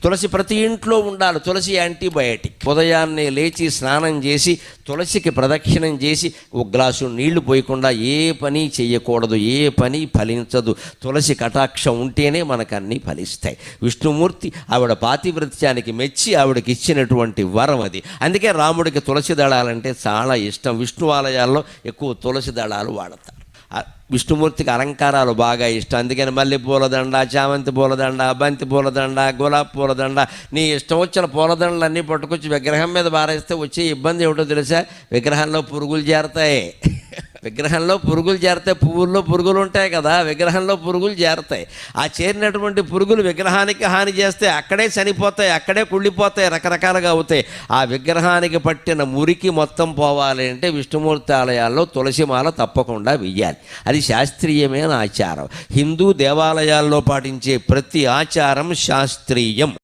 తులసి ప్రతి ఇంట్లో ఉండాలి. తులసి యాంటీబయాటిక్. ఉదయాన్నే లేచి స్నానం చేసి తులసికి ప్రదక్షిణం చేసి ఒక గ్లాసు నీళ్లు పోయకుండా ఏ పని చేయకూడదు. ఏ పని ఫలించదు. తులసి కటాక్షం ఉంటేనే మనకు అన్నీ ఫలిస్తాయి. విష్ణుమూర్తి ఆవిడ పాతివ్రత్యానికి మెచ్చి ఆవిడకి ఇచ్చినటువంటి వరం అది. అందుకే రాముడికి తులసి దళాలంటే చాలా ఇష్టం. విష్ణు ఆలయాల్లో ఎక్కువ తులసి దళాలు వాడతారు. విష్ణుమూర్తికి అలంకారాలు బాగా ఇష్టం. అందుకని మల్లె పూలదండ, చామంతి పూలదండ, బంతి పూలదండ, గులాబీ పూలదండ, నీ ఇష్టం వచ్చిన పూలదండలన్నీ పట్టుకొచ్చి విగ్రహం మీద బారేస్తే వచ్చే ఇబ్బంది ఏమిటో తెలుసా? విగ్రహంలో పురుగులు చేరతాయి. విగ్రహంలో పురుగులు చేరతాయి. పువ్వుల్లో పురుగులు ఉంటాయి కదా, విగ్రహంలో పురుగులు చేరతాయి. ఆ చేరినటువంటి పురుగులు విగ్రహానికి హాని చేస్తే అక్కడే చనిపోతాయి, అక్కడే కుళ్ళిపోతాయి, రకరకాలుగా అవుతాయి. ఆ విగ్రహానికి పట్టిన మురికి మొత్తం పోవాలి అంటే విష్ణుమూర్తి ఆలయాల్లో తులసిమాల తప్పకుండా వెయ్యాలి. అది శాస్త్రీయమైన ఆచారం. హిందూ దేవాలయాల్లో పాటించే ప్రతి ఆచారం శాస్త్రీయం.